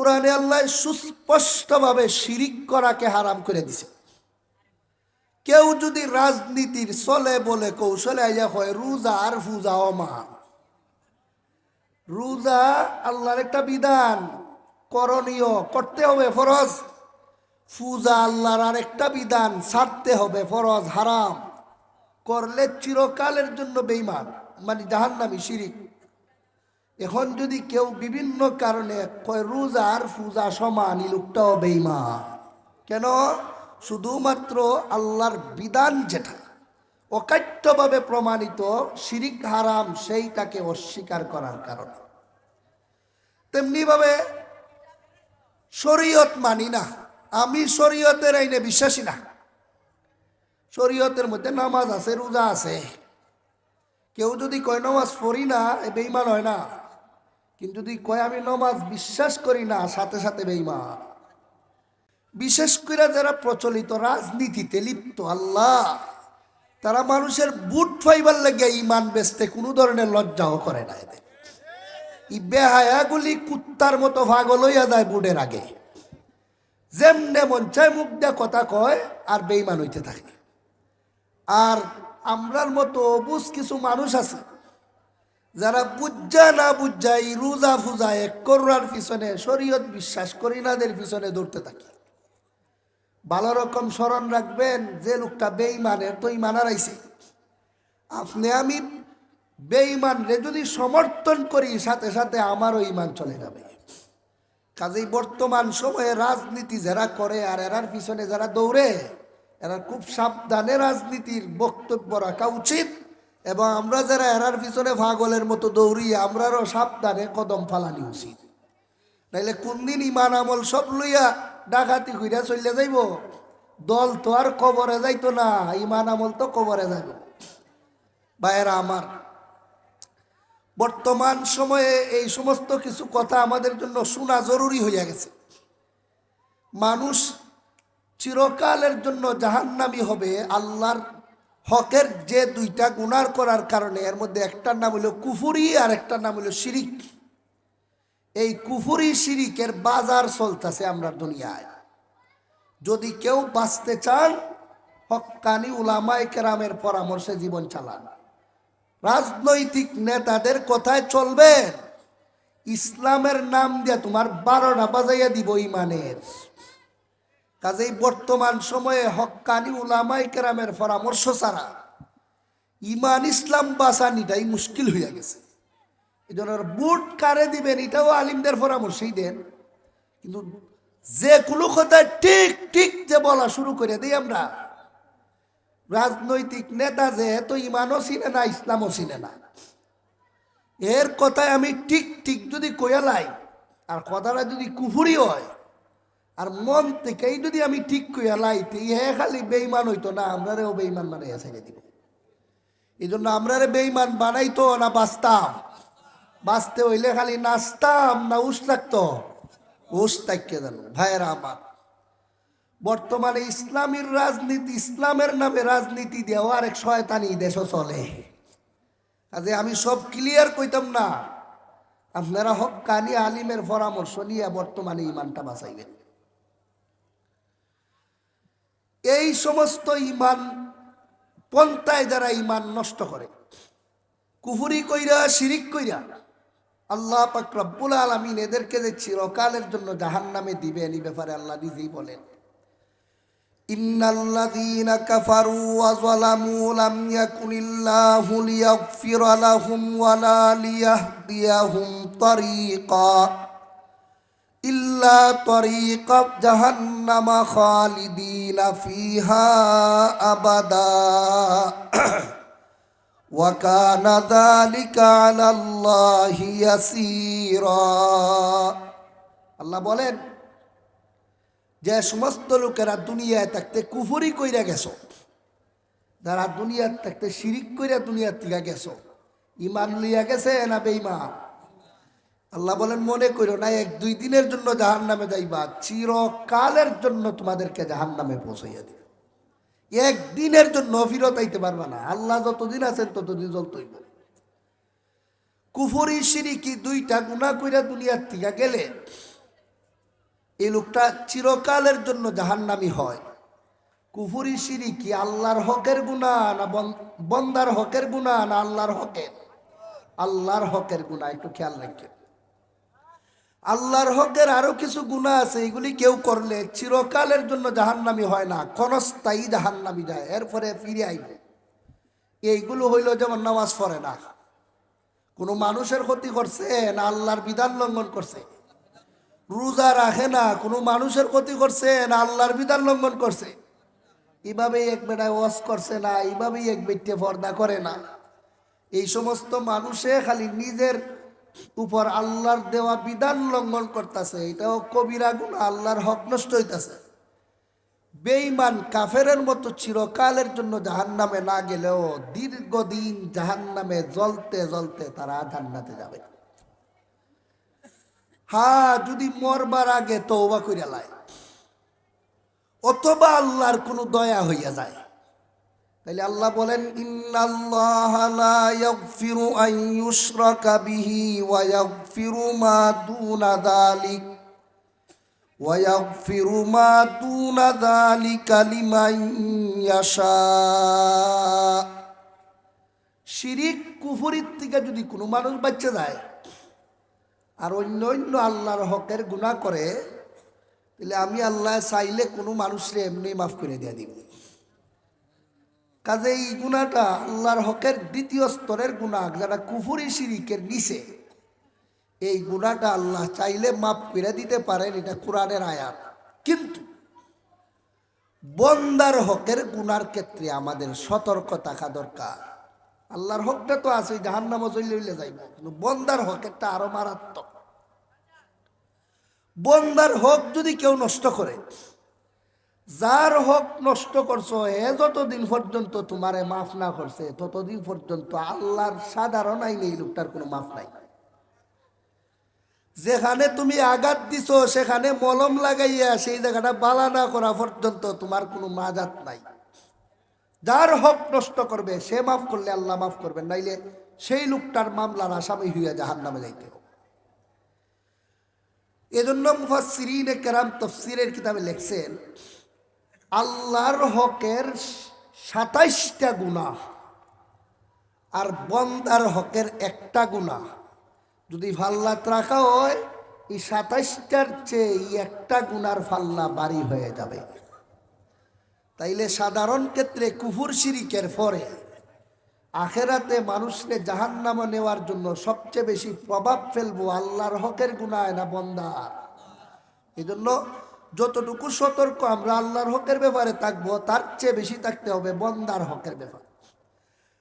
কোরআনে আল্লাহ সুস্পষ্টভাবে শিরিক করাকে হারাম করে দিছে। কেউ যদি রাজনীতির চলে বলে কৌশলে আইয়া হয় রোজা আর ফুজা অমান, রোজা আল্লাহর একটা বিধান, করণীয়, করতে হবে, ফরজ। ফুজা আল্লাহর আর একটা বিধান, ছাড়তে হবে, ফরজ, হারাম। করলে চিরকালের জন্য বেঈমান, মানে জাহান্নামী, শিরিক। এখন যদি কেউ বিভিন্ন কারণে কয় রোজা আর ফুজা সমান, এই লোকটাও বেঈমান। কেন? শুধুমাত্র আল্লাহর বিধান যেটা অকাট্যভাবে প্রমাণিত শিরিক হারাম, সেইটাকে অস্বীকার করার কারণে। তেমনিভাবে শরীয়ত মানি না, আমি শরীয়তের আইনে বিশ্বাসী না। শরীয়তের মধ্যে নামাজ আছে, রোজা আছে। কেউ যদি কয় নামাজ পড়ি না, বেঈমান হয় না। কিন্তু যদি কয় আমি নামাজ বিশ্বাস করি না, সাথে সাথে বেঈমান। বিশেষ করে যারা প্রচলিত রাজনীতিতে লিপ্ত, আল্লাহ, তারা মানুষের বুট ফাইবার লেগে ইমান বেচতে কোনো ধরনের লজ্জাও করে না। এদের এই বেহায়াগুলি কুত্তার মতো পাগল হইয়া যায় বুটের আগে, যেমনে মন চায় মুখ দিয়ে কথা কয় আর বেঈমান হইতে থাকে। আর আমরার মতো অবুঝ কিছু মানুষ আছে যারা বুঝা না বুঝা এই রোজা ফুজা এক করার পিছনে, শরীয়ত বিশ্বাস করি নাদের পিছনে দৌড়তে থাকে। ভালো রকম স্মরণ রাখবেন, যে লোকটা বেঈমানের তো ইমান হারাইছে। আপনি আমি বেঈমান রে যদি সমর্থন করি, সাথে সাথে আমারও ইমান চলে যাবে। কাজেই বর্তমান সময়ে রাজনীতি যারা করে আর এরার পিছনে যারা দৌড়ে, এরা খুব সাবধানে রাজনীতির বক্তব্য রাখা উচিত। এবং আমরা যারা এরার পিছনে পাগলের মতো দৌড়ি, আমরারও সাবধানে কদম ফালানি উচিত। নাইলে কোন দিন ইমান আমল সব লইয়া ডাকাতি কইরা চলে যাইব। দল তো আর কবরে যাইতো না, ইমান আমল তো কবরে যাইব। ভাইয়েরা আমার, বর্তমান সময়ে এই সমস্ত কিছু কথা আমাদের জন্য শোনা জরুরি হইয়া গেছে। মানুষ চিরকালের জন্য জাহান্নামী হবে আল্লাহর হকের যে দুইটা গুনাহ করার কারণে। এর মধ্যে একটার নাম হলো কুফরি আর একটার নাম হলো শিরিক। এই কুফরি শিরিকের বাজার চলতেছে আমরা দুনিয়ায়। যদি কেউ বাঁচতে চান, হক্কানি উলামায়ে কেরামের পরামর্শে জীবন চালান, রাজনৈতিক নেতাদের কথায় চলবেন, ইসলামের নাম দিয়ে তোমার 12টা বাজাইয়া দিব ইমানের। কাজেই বর্তমান সময়ে হক্কানি উলামায়ে কেরামের পরামর্শ ছাড়া ইমান ইসলাম বাঁচানিটাই মুশকিল হইয়া গেছে। এই জন্য বুট কারে দিবেন এটাও আলিমদের পরামর্শই দেন। কিন্তু যে কোনো কথায় ঠিক ঠিক যে বলা শুরু করে দিই আমরা, রাজনৈতিক নেতা যে তো ইমানও চিনে না, ইসলামও চিনে না, এর কথায় আমি ঠিক ঠিক যদি কইয়ালাই, আর কথাটা যদি কুফুরি হয়, আর মন থেকেই যদি আমি ঠিক কইয়ালাই, হে খালি বেঈমান হইতো না, আমরারেও বেঈমান বানাইয়া ছেড়ে দিব। এই জন্য আমরারে বেঈমান বানাইতো না বাঁচতাম। বাঁচতে হইলে খালি নাচতাম না উস থাকতো, উস থাকতে জানো। ভাইয়েরা আমার, বর্তমানে ইসলামের রাজনীতি, ইসলামের নামে রাজনীতি দেওয়া আরেক শয়তানি দেশও চলে। কাজে আমি সব ক্লিয়ার কইতাম না, আপনারা হক্কানি আলিমের পরামর্শ নিয়ে বর্তমানে ইমানটা বাঁচাইবেন। এই সমস্ত ইমান পন্থায় যারা ইমান নষ্ট করে, কুফরি কইরা, শিরিক কইরা, আল্লাহ পাক রব্বুল আলামিন এদেরকে যে চিরকালের জন্য জাহান্নামে দিবেন, এই ব্যাপারে আল্লাহ নিজেই বলেন, ইন্নাল্লাযীনা কাফারু ওয়া যালামু লাম ইয়াকুনিল্লাহু লিয়াগফিরা লাহুম ওয়া লা লিয়াহদিয়াহুম তরিকা ইল্লা তরিকা জাহান্নামা খালিদিনা ফিহা আবাদা ওয়া কানা যালিকা আলাল্লাহি ইয়াসীরা। আল্লাহ বলেন, যে সমস্ত লোকেরা দুনিয়ায় থাকতে কুফরি কইরা গেছো, যারা দুনিয়ার থাকতে শিরিক কইরা দুনিয়ার থেকে গেছো, ইমান লইয়া গেছে না বেঈমান? আল্লাহ বলেন, মনে করো না 1-2 দিনের জন্য জাহান্নামে যাইবা, চিরকালের জন্য তোমাদেরকে জাহান্নামে পৌঁছাইয়া দিবে। একদিনের জন্য ফিরত আইতে পারবা না। আল্লাহ যতদিন আছেন ততদিন জ্বলতইব। কুফরি শিরিকি 2টা গুনাহ কইরা দুনিয়ার থেকে গেলে এই লোকটা চিরকালের জন্য জাহান্নামী হয়। কুফরি শিরকি আল্লাহর হকের গুনাহ না বন্দার হকের গুনাহ না আল্লাহর হকের? আল্লাহর হকের গুনাহ। একটু খেয়াল রাখবেন, আল্লাহর হকের আরো কিছু গুনাহ আছে, এগুলি কেউ করলে চিরকালের জন্য জাহান্নামী হয় না, ক্ষণস্থায়ী জাহান্নামী যায়, এরপরে ফিরে আইবে। এইগুলো হইল যেমন নামাজ পড়ে না, কোনো মানুষের ক্ষতি করছে না আল্লাহর বিধান লঙ্ঘন করছে? রোজা রাখে না, কোনো মানুষের ক্ষতি করছে না আল্লাহর বিধান লঙ্ঘন করছে? এভাবেই এক বেটায় ওয়াজ করছে না, এইভাবেই এক ব্যক্তি পর্দা করে না। এই সমস্ত মানুষে খালি নিজের উপর আল্লাহর দেওয়া বিধান লঙ্ঘন করতেছে, এটাও কবিরা গুনাহ, আল্লাহর হক নষ্ট হইতেছে। বেঈমান কাফেরের মতো চিরকালের জন্য জাহান্নামে না গেলেও দীর্ঘদিন জাহান্নামে জ্বলতে জ্বলতে তারা জান্নাতে যাবে। হ্যাঁ, যদি মরবার আগে তওবা কইরা লাই, অথবা আল্লাহর কোনো দয়া হইয়া যায়, তাইলে আল্লাহ বলেন ইন্নাল্লাহা লা ইয়াগফিরু আন ইউশরাকা বিহি ওয়া ইয়াগফিরু মা দুনা যালিক ওয়া ইয়াগফিরু মা দুনা যালিকা লিমান ইয়াশা। শিরিক কুফরির থেকে যদি কোনো মানুষ বাঁচে যায় আর অন্য অন্য আল্লাহর হকের গুনাহ করে, তাহলে আমি আল্লাহ চাইলে কোনো মানুষরে এমনি মাফ করে দিয়ে দিব। কাজে এই গুনাহটা আল্লাহর হকের দ্বিতীয় স্তরের গুনাহ, যারা কুফরি শিরিকের নিচে, এই গুনাহটা আল্লাহ চাইলে মাফ করে দিতে পারেন, এটা কোরআনের আয়াত। কিন্তু বন্দার হকের গুনার ক্ষেত্রে আমাদের সতর্ক থাকা দরকার। আল্লাহর হকটা তো আছে, জাহান্নামে চলে হইলে যাইব, কিন্তু বন্দার হকেরটা আরো মারাত্মক। বন্দার হক যদি কেউ নষ্ট করে, যার হক নষ্ট করছো এ যতদিন পর্যন্ত তোমারে মাফ না করছে ততদিন পর্যন্ত আল্লাহর সাধারণ আইনে এই লোকটার কোনো মাফ নাই। যেখানে তুমি আঘাত দিছো সেখানে মলম লাগাইয়া সেই জায়গাটা বালা না করা পর্যন্ত তোমার কোনো মাজাত নাই। যার হক নষ্ট করবে সে মাফ করলে আল্লাহ মাফ করবেন, নাইলে সেই লোকটার মামলার আসামি হইয়া জাহান্নামে যাইতে হবে। এজন্য মুফাসসিরিনে কেরাম তাফসীরের কিতাবে লিখছেন, আল্লাহর হকের ২৭টা গুনাহ আর বন্দার হকের একটা গুনাহ যদি ফাল্লাত রাখা হয়, এই ২৭টার চেয়ে এই একটা গুনার ফাল্লা ভারী হয়ে যাবে। তাইলে সাধারণ ক্ষেত্রে কুফর শিরিকের পরে আখেরাতে মানুষকে জাহান্নামে নেওয়ার জন্য সবচেয়ে বেশি প্রভাব ফেলবো আল্লাহর হকের গুনাহ না বন্দার। এই জন্য যতটুকু সতর্ক আমরা আল্লাহর হকের ব্যাপারে থাকবো, তার চেয়ে বেশি থাকতে হবে বন্দার হকের ব্যাপারে।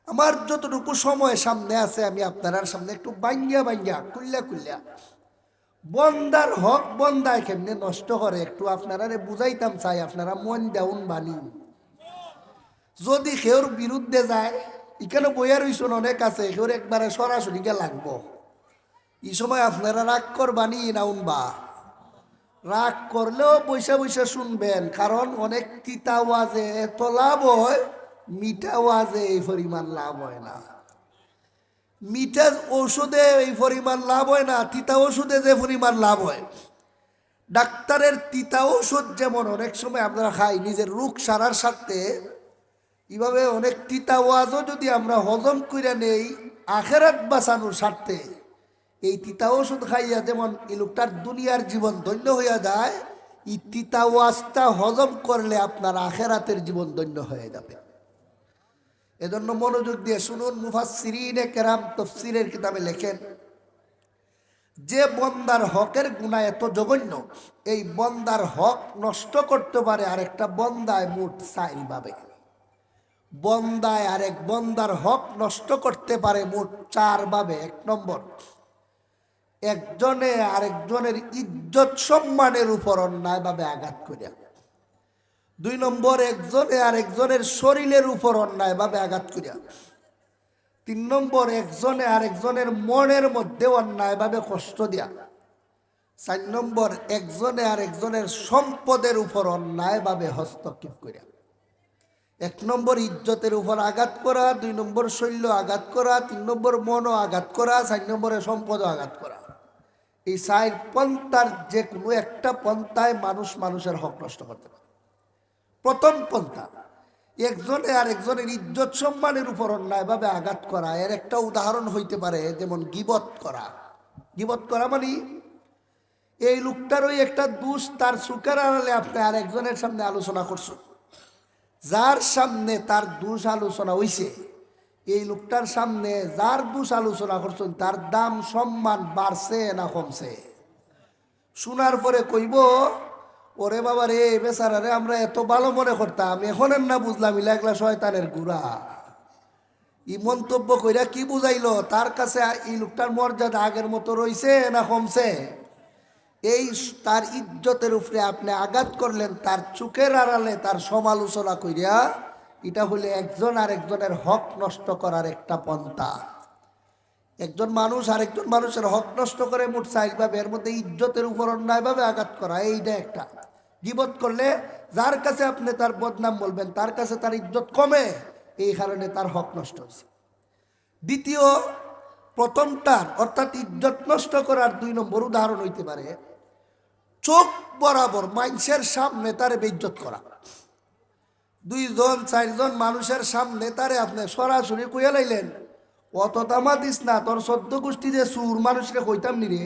আমার যতটুকু সময় সামনে আছে আমি আপনার সামনে একটু বাঙ্গিয়া কুল্লা বন্দার হক বন্দায় কেমনে নষ্ট করে একটু আপনারা বুঝাইতাম চাই। আপনারা মন দেউন বাণী, যদি কেউর বিরুদ্ধে যায়, এখানে বইয়া রইছেন অনেক আছে, কেউর একবারে সরাসরি গিয়ে লাগবো, এই সময় আপনারা রাগ করবানি না উনবা। রাগ করলেও বৈশা বৈশা শুনবেন, কারণ অনেক তিতা ওয়াজে এত লাভ হয়, মিঠা ওয়াজে এই পরিমাণ লাভ হয় না। মিঠা ঔষধে এই পরিমাণ লাভ হয় না, তিতা ওষুধে যে পরিমাণ লাভ হয়। ডাক্তারের তিতা ওষুধ যেমন অনেক সময় আমরা খাই নিজের রোগ সারার স্বার্থে, এভাবে অনেক তিতা ওয়াজও যদি আমরা হজম করে নেই আখেরাত বাঁচানোর স্বার্থে, এই তিতা ওষুধ খাইয়া যেমন এই লোকটার দুনিয়ার জীবন ধন্য হইয়া যায়, এই তিতা ওয়াজটা হজম করলে আপনার আখেরাতের জীবন ধন্য হয়ে যাবে। এজন্য মনোযোগ দিয়ে শুনুন, মুফাসসিরিনে কেরাম তাফসীরের কিতাবে লেখেন, যে বন্দার হকের গুনাহ এত জঘন্য, এই বন্দার হক নষ্ট করতে পারে আরেকটা বন্দায় মোট ৪ ভাবে। বন্দায় আরেক বন্দার হক নষ্ট করতে পারে মোট ৪ ভাবে। ১ নম্বর, একজনে আরেকজনের ইজ্জত সম্মানের উপর অন্যায়ভাবে আঘাত করিয়া। ২ নম্বর, একজনে আরেকজনের শরীরের উপর অন্যায়ভাবে আঘাত করিয়া। ৩ নম্বর, একজনে আরেকজনের মনের মধ্যে অন্যায়ভাবে কষ্ট দিয়া। ৪ নম্বর, একজনে আরেকজনের সম্পদের উপর অন্যায়ভাবে হস্তক্ষেপ করিয়া। ১ নম্বর ইজ্জতের উপর আঘাত করা, ২ নম্বর শৈল্য আঘাত করা, ৩ নম্বর মনও আঘাত করা, ৪ নম্বরে সম্পদও আঘাত করা। এই চার পন্থার যে কোনো একটা পন্থায় মানুষ মানুষের হক নষ্ট করতে পারে। প্রথম পন্থা, একজনে আর একজনের ইজ্জত সম্মানের উপর অন্যায়ভাবে আঘাত করা। এর একটা উদাহরণ হইতে পারে যেমন গীবত করা। গীবত করা মানে এই লোকটার ওই একটা দোষ তার চোখের আড়ালে আপনি আর একজনের সামনে আলোচনা করছো, যার সামনে তার দোষ আলোচনা হইছে, এই লোকটার সামনে যার দোষ আলোচনা করছেন তার দাম সম্মান বাড়ছে না কমছে? শোনার পরে কইব, ওরে বাবা রে, বেচারা রে, আমরা এত ভালো মনে করতাম, এখন না বুঝলাম ইলাগলা শয়তানের গুড়া। ই মন্তব্য কইরা কি বুঝাইলো? তার কাছে এই লোকটার মর্যাদা আগের মতো রইছে না কমছে? এই তার ইজ্জতের উপরে আপনি আঘাত করলেন, তার চোখের আড়ালে তার সমালোচনা কইরা। এটা হলে একজন আরেকজনের হক নষ্ট করার একটা পন্থা। একজন মানুষ আরেকজন মানুষের হক নষ্ট করে মোট চাইভাবে, এর মধ্যে ইজ্জতের উপর অন্যায়ভাবে আঘাত করা, এইটা একটা। গীবত করলে যার কাছে আপনি তার বদনাম বলবেন, তার কাছে তার ইজ্জত কমে, এই কারণে তার হক নষ্ট হয়েছে। দ্বিতীয়, প্রথমটার অর্থাৎ ইজ্জত নষ্ট করার 2 নম্বর উদাহরণ হইতে পারে চোখ বরাবর মানুষের সামনে তারে বেইজ্জত করা। 2-4জন মানুষের সামনে তারে আপনি সরাসরি কইয়া লাইলেন, অত দামা দিস না, তোর 14 গোষ্ঠী যে সুর, মানুষকে কইতাম নি রে,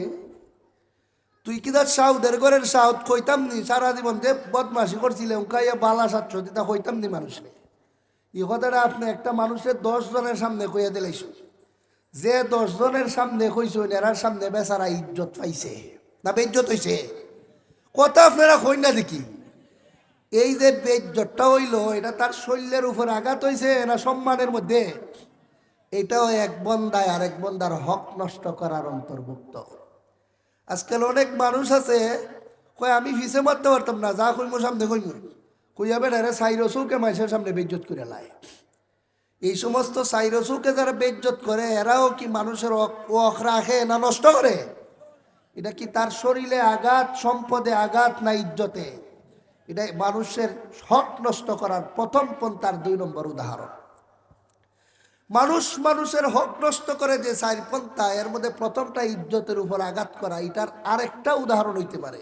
তুই কি তার সাউদের ঘরের সাউদ কইতাম নি, সারা জীবন যে বদমাসি করছিলে উনকাইয়া বালা সাতশো তা কইতাম নি মানুষকে। এই কথাটা আপনি একটা মানুষের 10 জনের সামনে কইয়া দিলাইছ, যে 10 জনের সামনে কইছ এরার সামনে বেচারা ইজ্জত পাইছে না বেইজ্জত হইছে? কথা আপনারা কই না দেখি। এই যে বেইজ্জতটা হইল, এটা তার শরীরের উপর আঘাত হইছে না সম্মানের মধ্যে? এটাও এক বন্দায় আর এক বন্দার হক নষ্ট করার অন্তর্ভুক্ত। আজকাল অনেক মানুষ আছে কয় আমি ফিসে মারতে পারতাম না, যা কইমো সামনে কইমো, কইয়া বেড়ারে সাইরসুকে মানুষের সামনে বেইজ্জত করে লাই। এই সমস্ত সাইরসুকে যারা বেইজ্জত করে, এরাও কি মানুষের হক রাখে না নষ্ট করে? এটা কি তার শরীরে আঘাত, সম্পদে আঘাত না ইজ্জতে? এটা মানুষের হক নষ্ট করার প্রথম পন্থার 2 নম্বর উদাহরণ। মানুষ মানুষের হক নষ্ট করে যে 4 পন্থা, এর মধ্যে প্রথমটা ইজ্জতের উপর আঘাত করা। এটার আরেকটা উদাহরণ হইতে পারে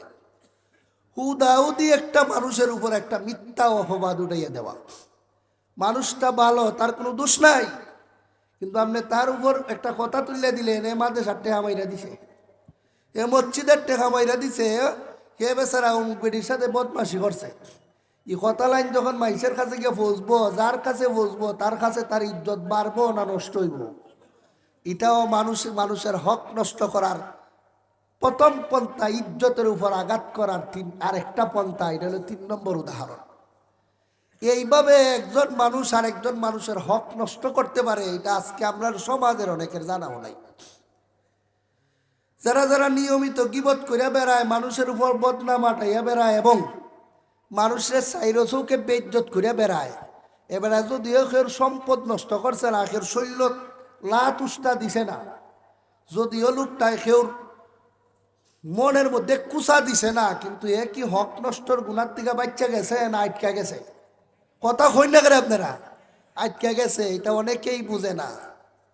হুদাহুদি একটা মানুষের উপর একটা মিথ্যা অপবাদ উঠাইয়া দেওয়া। মানুষটা ভালো, তার কোনো দোষ নাই, কিন্তু আপনি তার উপর একটা কথা তুলে দিলেন, এ মাদ্রাসার টেকা মাইরা দিছে, এ মসজিদের টেকা মাইরা দিছে, হে বেচারা অমুক বেটির সাথে বদমাশি করছে। এই কথা লাইন যখন মাইসের কাছে গিয়ে বসবো, যার কাছে বসবো তার কাছে তার ইজ্জত বাড়বো না নষ্ট হইব? এটাও মানুষের হক নষ্ট করার প্রথম পন্থা, ইজ্জতের উপর আঘাত করার আরেকটা পন্থা। এটা হলো 3 নম্বর উদাহরণ। এইভাবে একজন মানুষ আর একজন মানুষের হক নষ্ট করতে পারে, এটা আজকে আমরা সমাজের অনেকের জানাও নাই। যারা যারা নিয়মিত গীবত করে বেড়ায়, মানুষের উপর বদনাম আটাইয়া বেড়ায় এবং মানুষের সাইরসৌকে বেইজ্জত করে বেড়ায়, এবারে যদিও কেউ সম্পদ নষ্ট করছে না, কেউ শৈল্য লাত উস্তা দিছে না, যদিও লোকটায় কেউ মনের মধ্যে কুচা দিছে না, কিন্তু এ কি হক নষ্টর গুণার থেকে বাচ্চা গেছে না আটকা গেছে? কথা কই না করে আপনারা, আটকা গেছে। এটা অনেকেই বুঝে না।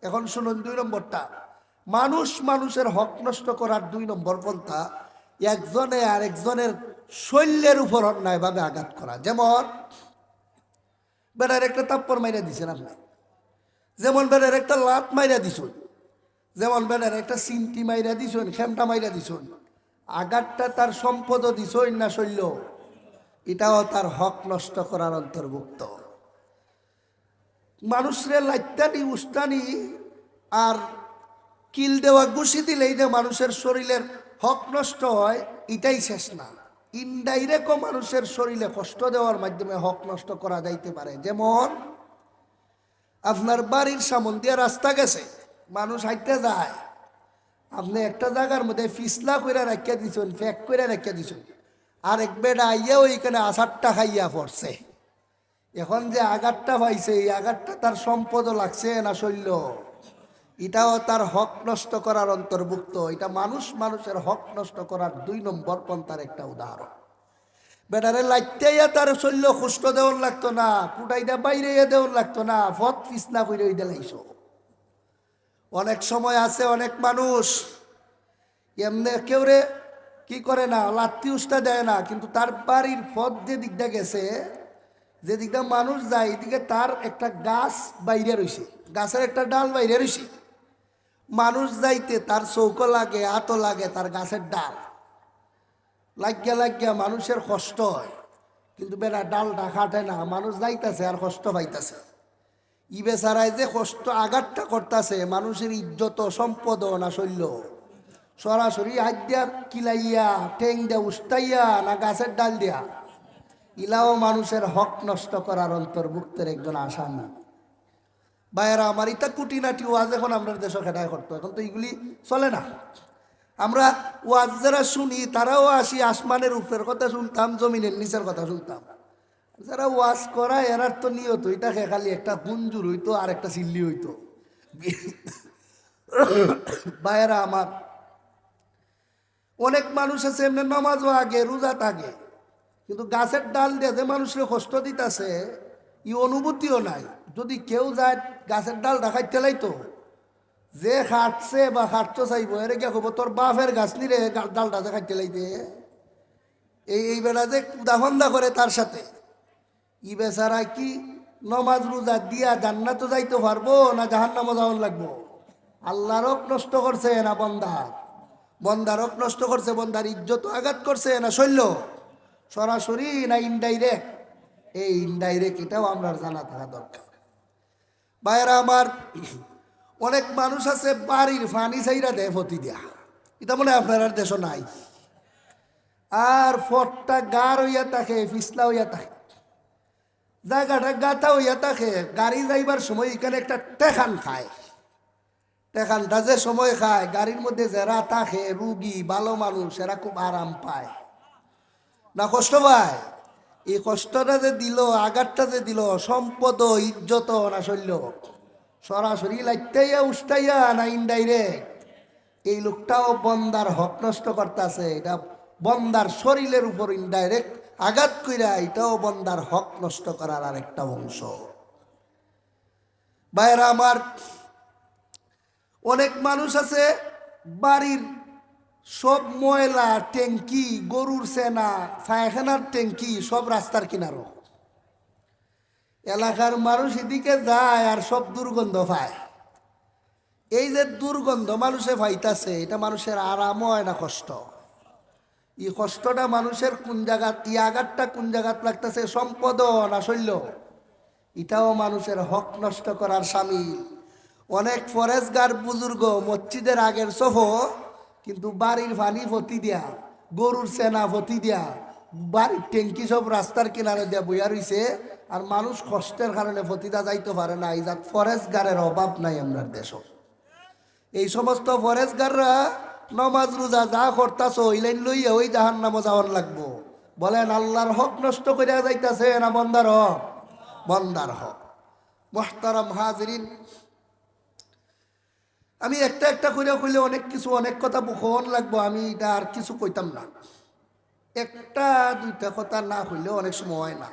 এখন শুনুন 2 নম্বরটা, মানুষ মানুষের হক নষ্ট করার 2 নম্বর পন্থা, একজনে আর একজনের শৈলের উপর অন্যায়ভাবে আঘাত করা। যেমন বেড়ার একটা তাপ্পর মাইরা দিছেন আপনি, যেমন বেড়ার একটা লাত মাইরা দিছুন, যেমন বেড়ার একটা সিমটি মাইরা দিছুন, খেমটা মাইরা দিছুন, আঘাতটা তার সম্পদও দিছই না শৈল্য, এটাও তার হক নষ্ট করার অন্তর্ভুক্ত। মানুষরে লাইতানি উস্তানি আর কিল দেওয়া ঘুষি দিলেই যে মানুষের শরীরের হক নষ্ট হয়, এটাই শেষ না। ইনডাইরেক্টও মানুষের শরীরে কষ্ট দেওয়ার মাধ্যমে হক নষ্ট করা যাইতে পারে। যেমন আপনার বাড়ির সামন দিয়ে রাস্তা গেছে, মানুষ হাঁটতে যায়, আপনি একটা জায়গার মধ্যে ফিসলা করে রাখিয়া দিছেন, ফ্যাক করে রাখিয়া দিছেন, আর এক বেড়া আইয়া ওইখানে আছারটা খাইয়া পড়ছে। এখন যে আঘাতটা পাইছে, এই আঘাতটা তার সম্পদও লাগছে না শৈল্য, এটাও তার হক নষ্ট করার অন্তর্ভুক্ত। এটা মানুষ মানুষের হক নষ্ট করার 2 নম্বর পন্থার একটা উদাহরণ। বেটারে লাইটাইয়া তার শৈল্য খুষ্ট দেওয়ার লাগতো না, কুটাইটা বাইরে দেওয়ার লাগতো না, ফত ফিসনা করে দিলাইছ। অনেক সময় আছে অনেক মানুষ এমনি কেউ রে কি করে না, লাত্তি উষ্টা দেয় না, কিন্তু তার বাড়ির পথ যে দিকটা গেছে, যে দিকটা মানুষ যায় এদিকে তার একটা গাছ বাইরে রয়েছে, গাছের একটা ডাল বাইরে রয়েছে। মানুষ যাইতে তার চৌকো লাগে, আতো লাগে তার গাছের ডাল লাগিয়া লাগিয়া মানুষের কষ্ট হয়, কিন্তু বেড়া ডালটা কাটে না, মানুষ যাইতেছে আর কষ্ট পাইতেছে। ই বেচারায় যে কষ্ট আঘাতটা করতেছে, মানুষের ইজ্জত সম্পদ না শৈল্য, সরাসরি হাত দিয়া কিলাইয়া ঠেং দিয়া উস্তাইয়া না গাছের ডাল দিয়া, ইলাও মানুষের হক নষ্ট করার অন্তর্ভুক্তের একজন আসামি। ভাইয়েরা আমার, ইটা কুটিনাটি ওয়াজ এখন আমরা দেশে খেটায় করতো, এখন তো এগুলি চলে না। আমরা ওয়াজ যারা শুনি তারাও আসি আসমানের উপরের কথা শুনতাম, জমিনের নিচের কথা শুনতাম। যারা ওয়াজ করায় এরার তো নিয়ত এটাকে খালি একটা গুঞ্জুর হইতো আর একটা সিল্লি হইতো। ভাইয়েরা আমার, অনেক মানুষ আছে এমনি নামাজও আগে রোজা থাকে, কিন্তু গাছের ডাল দিয়ে যে মানুষের কষ্ট দিতেছে ই অনুভূতিও নাই। যদি কেউ যায় গাছের ডাল রাখাইতে লাইতো, যে খাটছে বা খাটতে চাইবো এর কে হবো তোর বাপের গাছ নিরে ডালটা যে খাইতে লাইতে, এই বেলা যে কুদাফন্দা করে তার সাথে, ই বেচারা কি নমাজ রোজা দিয়া জান্নাতও যাইতে পারবো না জাহান্নামও যাওয়ার লাগবো? আল্লাহর হক নষ্ট করছে না বন্দার হক নষ্ট করছে, বন্দার ইজ্জত আঘাত করছে না শৈল্য, সরাসরি না ইনডাইরেক্ট? এই ইনডাইরেক্ট এটাও আমরা জানা থাকা দরকার। ভাইয়েরা আমার, অনেক মানুষ আছে বাড়ির ফানি চাইরা দেয় ফতি দিয়া, এটা মনে হয় আপনার দেশ নাই। আর ফটটা গার হইয়া থাকে, পিছলা হইয়া থাকে, জায়গাটা গাথা হইয়া থাকে, গাড়ি যাইবার সময় এখানে একটা টেকান খায়। টেকানটা যে সময় খায়, গাড়ির মধ্যে যারা থাকে রুগী ভালো মানুষ এরা খুব আরাম পায় না কষ্ট পায়? এই কষ্টটা যে দিল, আঘাতটা যে দিল, সম্পদ ইজ্জত না শৈল্য, সরাসরি লাইটাইয়া উষ্টাইয়া না ইনডাইরেক্ট? এই লোকটাও বন্দার হক নষ্ট করতেছে, এটা বন্দার শরীরের উপর ইনডাইরেক্ট আঘাত কইরা, এটাও বন্দার হক নষ্ট করার আরেকটা অংশ। ভাইয়েরা আমার, অনেক মানুষ আছে বাড়ির সব ময়লা ট্যাঙ্কি, গরুর সেনা, পায়খানার ট্যাঙ্কি সব রাস্তার কিনারো। এলাকার মানুষ এদিকে যায় আর সব দুর্গন্ধ পায়। এই যে দুর্গন্ধ মানুষে পাইতাছে, এটা মানুষের আরাম হয় না কষ্ট? এই কষ্টটা মানুষের কোন জায়গা, এই আঘাতটা কোন জায়গাত লাগতেছে? সম্পদ না শৈল্য? এটাও মানুষের হক নষ্ট করার সামিল। অনেক ফরেজগার বুজুর্গ মসজিদের আগের সফ, কিন্তু বাড়ির পানি ফতি দিয়া, গরুর সেনা ফতি দিয়া, বাড়ির ট্যাঙ্কি সব রাস্তার কিনারে দিয়া বইয়া রইছে, আর মানুষ কষ্টের কারণে ফতিদা যাইতে পারে না। এই জাত ফরেজগারের অভাব নাই আমরা দেশ। এই সমস্ত ফরেজগাররা নমাজ রোজা যা করতাছ ওই লাইন লইয়া ওই জাহান্নামে যাওয়ার লাগবো। বলেন আল্লাহর হক নষ্ট করিয়া যাইতাছে না বন্দার হক? বন্দার হক। মুহতারাম হাজিরিন, আমি একটা একটা করে কইলে অনেক কিছু, অনেক কথা বকন লাগবো, আমি এটা আর কিছু কইতাম না। একটা দুইটা কথা না কইলে অনেক সময় হয় না।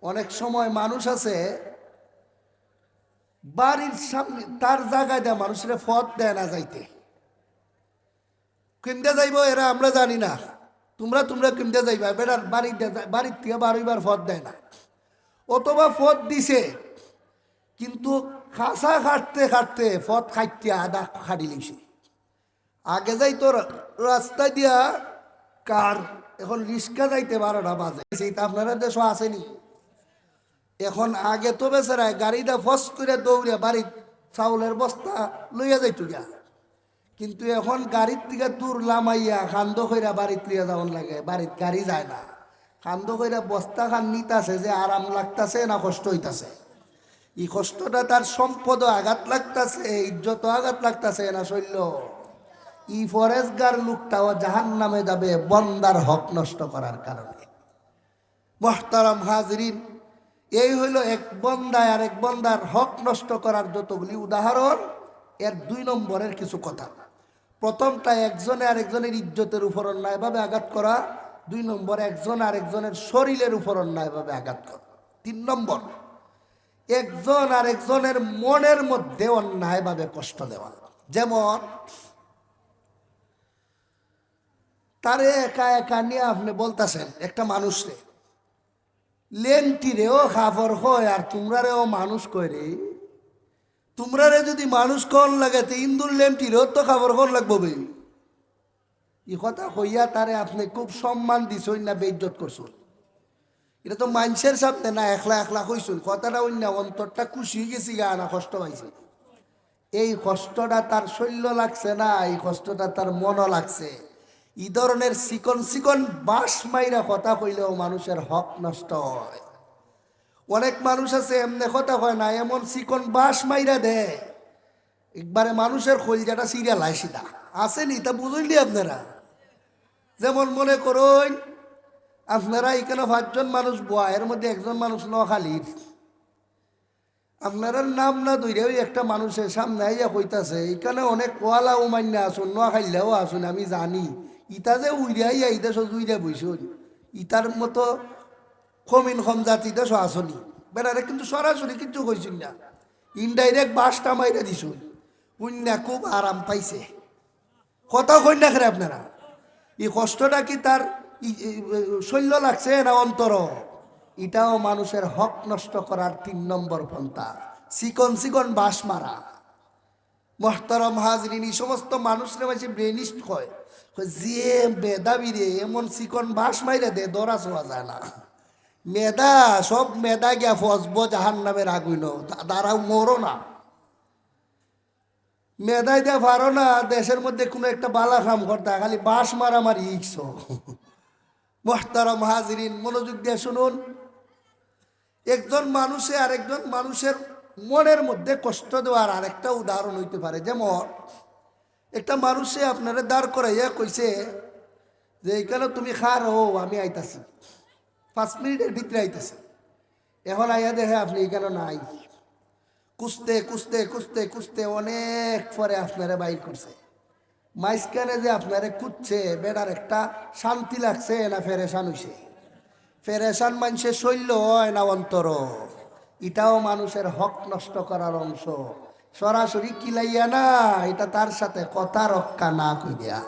অনেক সময় মানুষ আছে বাড়ির সামনে তার জায়গায় দেয় মানুষের পথ দেয় না যাইতে। কিমতে যাইব এরা আমরা জানি না, তোমরা কিমতে যাইবা, বেটার বাড়ির থেকে বারবার পথ দেয় না, অথবা পথ দিছে কিন্তু খাসা খাটতে খাটতে পথ খাইতে আদা খাড়ি লিছে। আগে যাই তো রাস্তা দিয়া কার, এখন রিক্সা যাইতে 12টা বাজে, সেইটা আপনারা দেশ আসেনি। এখন আগে তো বেচারায় গাড়িটা ফস করে দৌড়ে বাড়ির চাউলের বস্তা লইয়া যাইতো গিয়া, কিন্তু এখন গাড়ির থেকে দূর লামাইয়া খান্দ কইরা বাড়িতে লইয়া যাওয়ান লাগে, বাড়ির গাড়ি যায় না। খান্দ কইরা বস্তা খান নিতাছে, যে আরাম লাগতাছে না কষ্ট হইতাছে? এই কষ্টটা তার সম্পদ আঘাত লাগতাছে, ইজ্জত আঘাত লাগতাছে না শৈল্য? ই ফরেজগার লোকটাও জাহান্নামে যাবে বন্দার হক নষ্ট করার কারণে। মুহতারাম হাজিরিন, এই হইল এক বন্দায় আর এক বন্দার হক নষ্ট করার যতগুলি উদাহরণ, এর 2 নম্বরের কিছু কথা। প্রথমটা একজনে আরেকজনের ইজ্জতের উপর অন্যায়ভাবে আঘাত করা, 2 নম্বর একজন আরেকজনের শরীরের উপর অন্যায়ভাবে আঘাত করা, 3 নম্বর একজন আরেকজনের মনের মধ্যে অন্যায়ভাবে কষ্ট দেওয়া। যেমন তারে একা একা নিয়ে আপনি বলতেছেন একটা মানুষরে লেংটি রেও খাফর হয় আর তোমরারেও মানুষ কইরে, তোমরারে যদি মানুষ কন লাগে তো ইন্দুর লেংটি রেও তো খাফর কন লাগবো বে। এই কথা কইয়া তারে আপনি খুব সম্মান দিছই না বেইজ্জত করছুন। এটা তো মানুষের সামনে না একলা একলা কইছুন কথাটা অন্য অন্তরটা খুশি হয়ে গেছি গা না কষ্ট পাইছে। এই কষ্টটা তার শৈল্য লাগছে না, এই কষ্টটা তার মনও লাগছে। এই ধরনের চিকন চিকন বাঁশ মাইরা কথা কইলেও মানুষের হক নষ্ট হয়। অনেক মানুষ আছে এমনি কথা কয় না, এমন চিকন বাঁশ মাইরা দেয় একবারে মানুষের খোলজাটা সিরিয়া লাই সিধা আসেনি। তা বুঝলি আপনারা, যেমন মনে করুন আপনারা এখানে 5 জন মানুষ বয়া, এর মধ্যে একজন মানুষ নোয়াখালীর, আপনার নাম না ধরে ওই একটা মানুষের সামনে আইয়া কইতাছে এখানে অনেক ওয়ালা উমান্য আসুন নোয়াখাইলেও আসুন আমি জানি, ইটা যে উইরিয়াই ইটা সজুইরা বইসুন, ইটার মতো কমিন কম জাতি দেশ আসনি বেড়ারে, কিন্তু সরাসরি কিন্তু কইসুন না, ইনডাইরেক্ট বাসটা মাইরা দিছুন। উন্না খুব আরাম পাইছে, কথা কই না খেরে আপনারা। এই কষ্টটা কি তার শৈল্য লাগছে না অন্তর? এটাও মানুষের হক নষ্ট করার 3 নম্বর পন্থা, চিকন চিকন বাস মারা। মোহতারাম হাজরিন, এই সমস্ত মানুষরা মাঝে ব্রেনিস্ট হয়, যে মেধাবী রে এমন চিকন বাস মাইরে দে দরা ছোঁয়া যায় না। মেধা সব মেধা গিয়া ফসব জাহান নামের আগুন, তারাও মরো না। মেধাই দিয়ে পারো না দেশের মধ্যে কোনো একটা বালা কাম করতে, খালি বাস মারামারি ইচ্ছ। মোহতারাম হাজরিন, মনোযোগ দিয়ে শুনুন। একজন মানুষে আরেকজন মানুষের মনের মধ্যে কষ্ট দেওয়ার আরেকটা উদাহরণ হইতে পারে। যেমন একটা মানুষে আপনারা দাঁড় করাইয়া কইছে যে এইখানে তুমি খার হো, আমি আইতাছি 5 মিনিটের ভিতরে আইতাছি। এখন আইয়া দেখে আপনি এখানে নাই, কুস্তে কুস্তে কুস্তে কুস্তে অনেক পরে আপনারা বাইর করছে। মাঝখানে যে আপনারে কুদছে বেড়ার একটা শান্তি লাগছে না ফেরেশান হইছে? ফেরেশান মানুষের শৈল্য হয় না অন্তর? এটাও মানুষের হক নষ্ট করার অংশ। সরাসরি কিলাইয়া না, এটা তার সাথে কথা রক্ষা না কইয়া